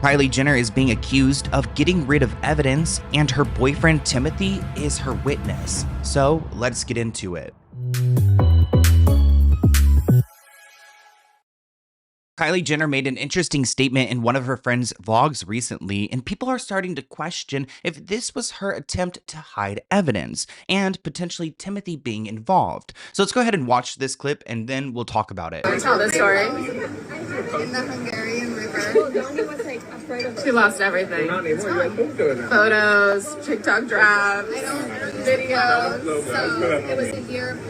Kylie Jenner is being accused of getting rid of evidence, and her boyfriend Timothée is her witness. So let's get into it. Kylie Jenner made an interesting statement in one of her friends' vlogs recently, and people are starting to question if this was her attempt to hide evidence and potentially Timothée being involved. So let's go ahead and watch this clip and then we'll talk about it. Tell the story. In the Hungarian river. She lost everything. Photos, TikTok drafts, videos. So it was a year of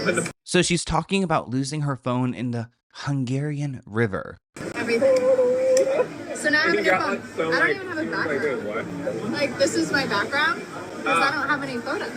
content. So she's talking about losing her phone in the Hungarian river. Everything. So now I have a new phone. I don't even have a background. Like, this is my background because I don't have any photos.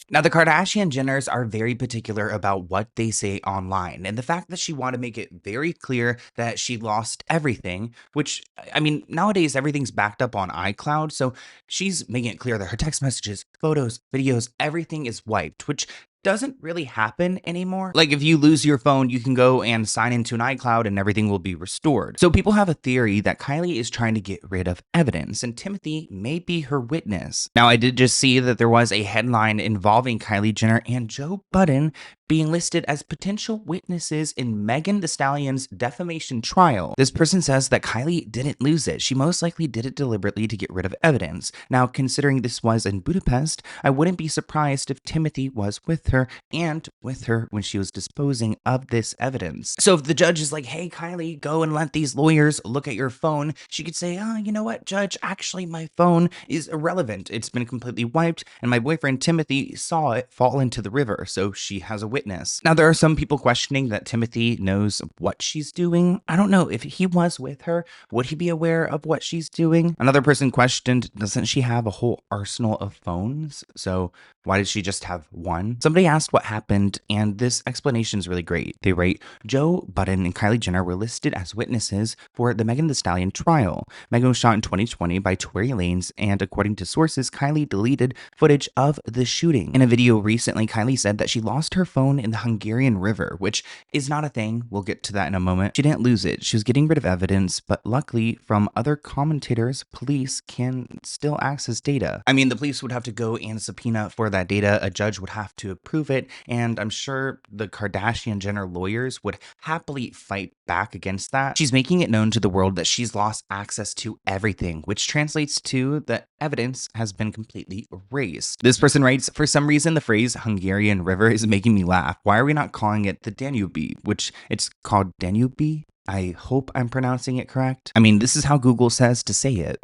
Now, the Kardashian Jenners are very particular about what they say online, and the fact that she wanted to make it very clear that she lost everything, which, I mean, nowadays everything's backed up on iCloud, so she's making it clear that her text messages, photos, videos, everything is wiped, which doesn't really happen anymore. Like, if you lose your phone, you can go and sign into an iCloud and everything will be restored. So people have a theory that Kylie is trying to get rid of evidence and Timothée may be her witness. Now, I did just see that there was a headline involving Kylie Jenner and Joe Budden being listed as potential witnesses in Megan Thee Stallion's defamation trial. This person says that Kylie didn't lose it. She most likely did it deliberately to get rid of evidence. Now, considering this was in Budapest, I wouldn't be surprised if Timothée was with her and with her when she was disposing of this evidence. So if the judge is like, hey, Kylie, go and let these lawyers look at your phone, she could say, oh, you know what, judge, actually my phone is irrelevant. It's been completely wiped and my boyfriend Timothée saw it fall into the river, so she has a witness. Now, there are some people questioning that Timothée knows what she's doing. I don't know if he was with her, would he be aware of what she's doing? Another person questioned, doesn't she have a whole arsenal of phones? So why did she just have one? Somebody asked what happened, and this explanation is really great. They write, Joe Budden and Kylie Jenner were listed as witnesses for the Megan Thee Stallion trial. Megan was shot in 2020 by Tory Lanez, and according to sources, Kylie deleted footage of the shooting. In a video recently, Kylie said that she lost her phone in the Hungarian river, which is not a thing. We'll get to that in a moment. She didn't lose it. She was getting rid of evidence, but luckily, from other commentators, police can still access data. I mean, the police would have to go and subpoena for that data. A judge would have to approve it, and I'm sure the Kardashian Jenner lawyers would happily fight back against that. She's making it known to the world that she's lost access to everything, which translates to that evidence has been completely erased. This person writes, for some reason, the phrase Hungarian river is making me laugh. Why are we not calling it the Danube, which it's called Danube? I hope I'm pronouncing it correct. I mean, this is how Google says to say it.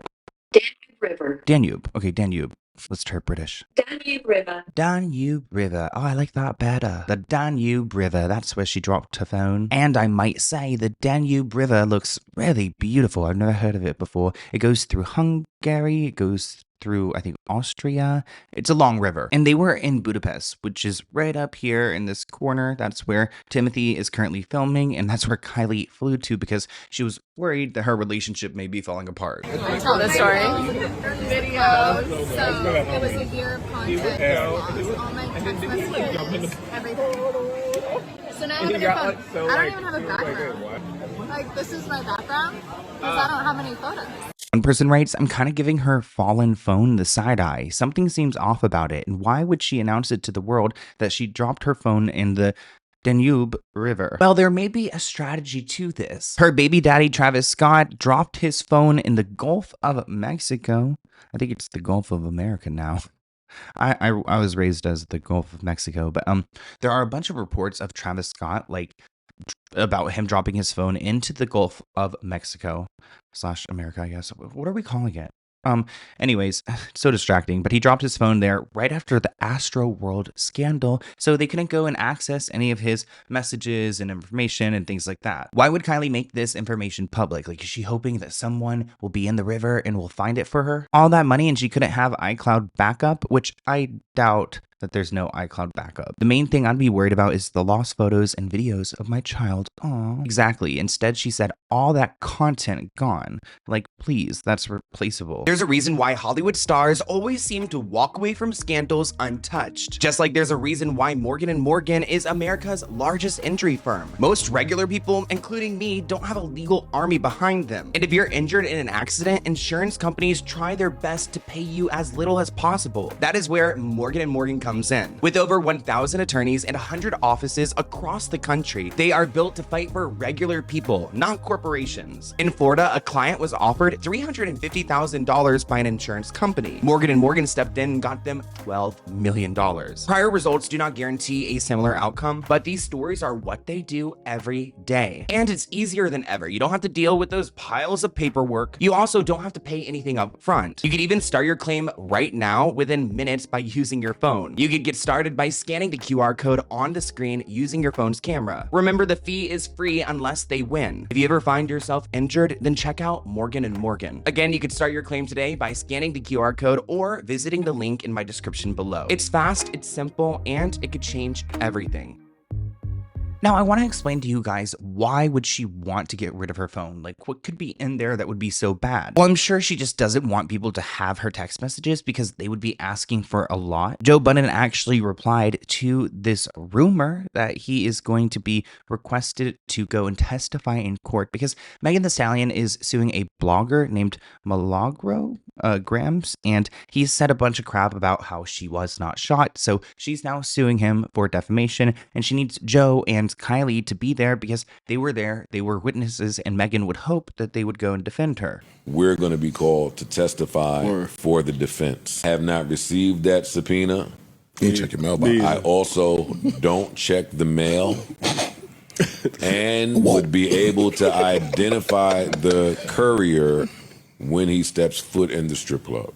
Danube River. Danube. Okay, Danube. Let's try British. Danube River. Danube River. Oh, I like that better. The Danube River. That's where she dropped her phone. And I might say the Danube River looks really beautiful. I've never heard of it before. It goes through Hungary. It goes through, I think, Austria. It's a long river. And they were in Budapest, which is right up here in this corner. That's where Timothée is currently filming, and that's where Kylie flew to because she was worried that her relationship may be falling apart. Tell the story. Videos. So it was a year of content. All my text messages. Everything. So now I have a new phone. I don't even have a background. Like, this is my background because I don't have any photos. One person writes, I'm kind of giving her fallen phone the side eye. Something seems off about it. And why would she announce it to the world that she dropped her phone in the Danube River? Well, there may be a strategy to this. Her baby daddy, Travis Scott, dropped his phone in the Gulf of Mexico. I think it's the Gulf of America now. I was raised as the Gulf of Mexico, but there are a bunch of reports of Travis Scott, like, about him dropping his phone into the Gulf of Mexico / America, I guess. What are we calling it? Anyways, so distracting, but he dropped his phone there right after the Astro World scandal, so they couldn't go and access any of his messages and information and things like that. Why would Kylie make this information public? Like, is she hoping that someone will be in the river and will find it for her? All that money and she couldn't have iCloud backup, which I doubt that there's no iCloud backup. The main thing I'd be worried about is the lost photos and videos of my child. Aw. Exactly. Instead, she said all that content gone. Like, please, that's replaceable. There's a reason why Hollywood stars always seem to walk away from scandals untouched. Just like there's a reason why Morgan & Morgan is America's largest injury firm. Most regular people, including me, don't have a legal army behind them. And if you're injured in an accident, insurance companies try their best to pay you as little as possible. That is where Morgan & Morgan comes in. With over 1,000 attorneys and 100 offices across the country, they are built to fight for regular people, not corporations. In Florida, a client was offered $350,000 by an insurance company. Morgan & Morgan stepped in and got them $12 million. Prior results do not guarantee a similar outcome, but these stories are what they do every day. And it's easier than ever. You don't have to deal with those piles of paperwork. You also don't have to pay anything up front. You can even start your claim right now within minutes by using your phone. You could get started by scanning the QR code on the screen using your phone's camera. Remember, the fee is free unless they win. If you ever find yourself injured, then check out Morgan & Morgan. Again, you could start your claim today by scanning the QR code or visiting the link in my description below. It's fast, it's simple, and it could change everything. Now, I want to explain to you guys, why would she want to get rid of her phone? Like, what could be in there that would be so bad? Well, I'm sure she just doesn't want people to have her text messages because they would be asking for a lot. Joe Budden actually replied to this rumor that he is going to be requested to go and testify in court because Megan Thee Stallion is suing a blogger named Milagro Grams, and he said a bunch of crap about how she was not shot. So she's now suing him for defamation, and she needs Joe and Kylie to be there because they were there, they were witnesses, and Megan would hope that they would go and defend her. We're going to be called to testify for the defense. I have not received that subpoena. You check your mailbox. I also don't check the mail and would be able to identify the courier when he steps foot in the strip club.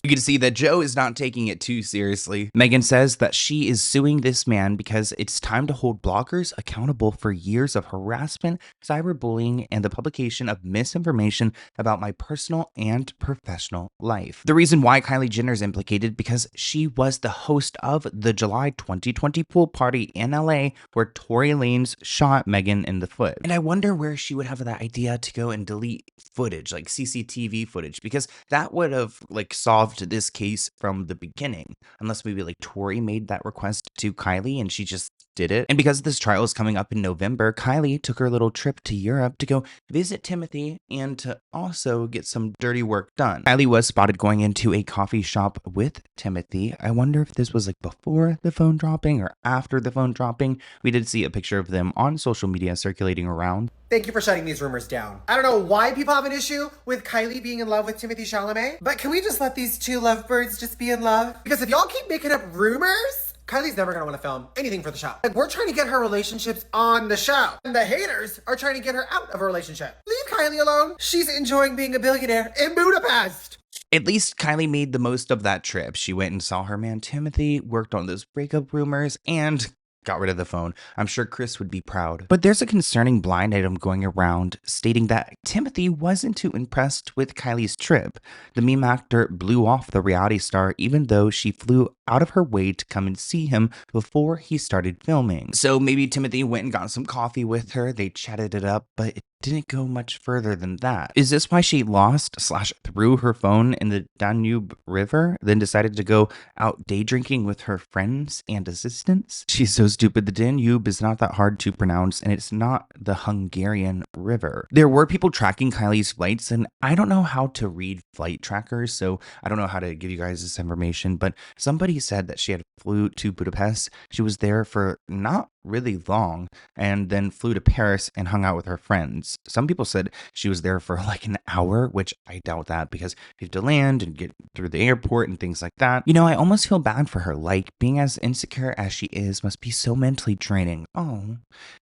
You can see that Joe is not taking it too seriously. Megan says that she is suing this man because it's time to hold bloggers accountable for years of harassment, cyberbullying, and the publication of misinformation about my personal and professional life. The reason why Kylie Jenner is implicated because she was the host of the July 2020 pool party in LA where Tory Lanez shot Megan in the foot. And I wonder where she would have that idea to go and delete footage, like CCTV footage, because that would have like solved this case from the beginning, unless maybe like Tory made that request to Kylie and she just did it. And because this trial is coming up in November, Kylie took her little trip to Europe to go visit Timothée and to also get some dirty work done. Kylie was spotted going into a coffee shop with Timothée. I wonder if this was like before the phone dropping or after the phone dropping. We did see a picture of them on social media circulating around. Thank you for shutting these rumors down. I don't know why people have an issue with Kylie being in love with Timothée Chalamet, but can we just let these two lovebirds just be in love? Because if y'all keep making up rumors, Kylie's never gonna want to film anything for the show. Like, we're trying to get her relationships on the show, and the haters are trying to get her out of a relationship. Leave Kylie alone. She's enjoying being a billionaire in Budapest. At least Kylie made the most of that trip. She went and saw her man Timothée, worked on those breakup rumors, and got rid of the phone. I'm sure Chris would be proud. But there's a concerning blind item going around stating that Timothée wasn't too impressed with Kylie's trip. The meme actor blew off the reality star even though she flew out of her way to come and see him before he started filming. So maybe Timothée went and got some coffee with her, they chatted it up, but it didn't go much further than that. Is this why she lost/threw her phone in the Danube River, then decided to go out day drinking with her friends and assistants? She's so stupid. The Danube is not that hard to pronounce, and it's not the Hungarian river. There were people tracking Kylie's flights, and I don't know how to read flight trackers, so I don't know how to give you guys this information, but somebody said that she had flew to Budapest. She was there for not really long and then flew to Paris and hung out with her friends. Some people said she was there for like an hour, which I doubt that because you have to land and get through the airport and things like that. You know, I almost feel bad for her. Like, being as insecure as she is must be so mentally draining. Oh,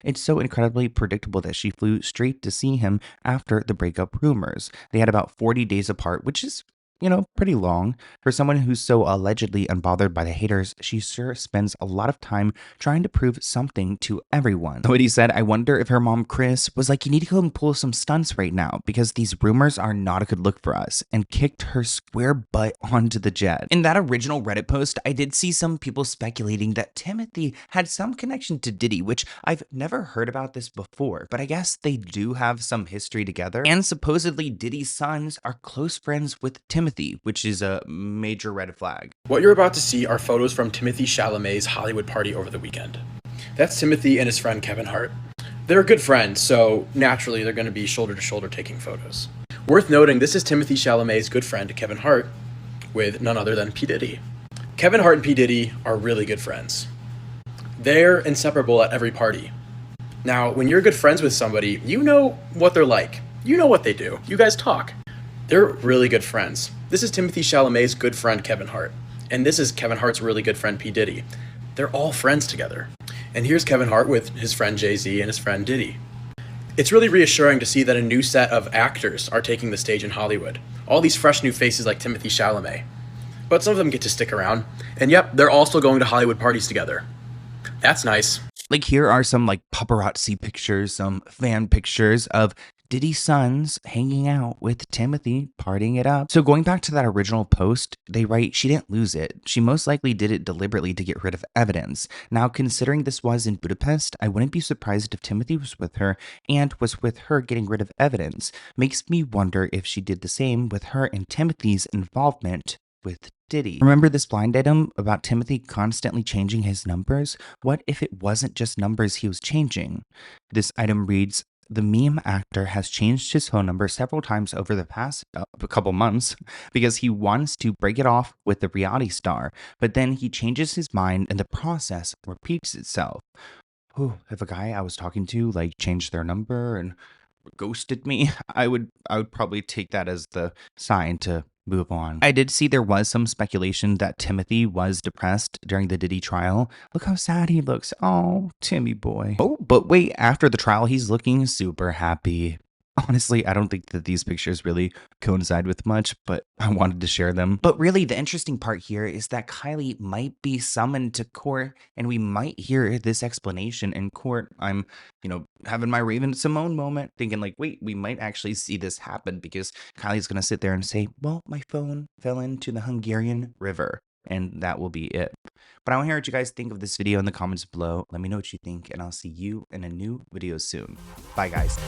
it's so incredibly predictable that she flew straight to see him after the breakup rumors. They had about 40 days apart, which is pretty long. For someone who's so allegedly unbothered by the haters, she sure spends a lot of time trying to prove something to everyone. What he said, I wonder if her mom, Chris, was like, you need to go and pull some stunts right now because these rumors are not a good look for us, and kicked her square butt onto the jet. In that original Reddit post, I did see some people speculating that Timothée had some connection to Diddy, which I've never heard about this before, but I guess they do have some history together. And supposedly Diddy's sons are close friends with Timothée, which is a major red flag. What you're about to see are photos from Timothée Chalamet's Hollywood party over the weekend. That's Timothée and his friend Kevin Hart. They're good friends, so naturally they're going to be shoulder to shoulder taking photos. Worth noting, this is Timothée Chalamet's good friend Kevin Hart with none other than P. Diddy. Kevin Hart and P. Diddy are really good friends. They're inseparable at every party. Now, when you're good friends with somebody, you know what they're like. You know what they do. You guys talk. They're really good friends. This is Timothée Chalamet's good friend Kevin Hart. And this is Kevin Hart's really good friend P. Diddy. They're all friends together. And here's Kevin Hart with his friend Jay-Z and his friend Diddy. It's really reassuring to see that a new set of actors are taking the stage in Hollywood. All these fresh new faces like Timothée Chalamet. But some of them get to stick around. And yep, they're also going to Hollywood parties together. That's nice. Like, here are some paparazzi pictures, some fan pictures of Diddy's sons hanging out with Timothée, partying it up. So going back to that original post, they write, she didn't lose it. She most likely did it deliberately to get rid of evidence. Now, considering this was in Budapest, I wouldn't be surprised if Timothée was with her and was with her getting rid of evidence. Makes me wonder if she did the same with her and Timothée's involvement with Diddy. Remember this blind item about Timothée constantly changing his numbers? What if it wasn't just numbers he was changing? This item reads, the meme actor has changed his phone number several times over the past couple months because he wants to break it off with the reality star, but then he changes his mind and the process repeats itself. Ooh, if a guy I was talking to changed their number and ghosted me, I would probably take that as the sign to move on. I did see there was some speculation that Timothée was depressed during the Diddy trial. Look how sad he looks. Oh, Timmy boy. Oh, but wait, after the trial, he's looking super happy. Honestly, I don't think that these pictures really coincide with much, but I wanted to share them. But really, the interesting part here is that Kylie might be summoned to court, and we might hear this explanation in court. I'm, having my Raven Simone moment, thinking wait, we might actually see this happen because Kylie's going to sit there and say, well, my phone fell into the Hungarian river. And that will be it. But I want to hear what you guys think of this video in the comments below. Let me know what you think, and I'll see you in a new video soon. Bye, guys.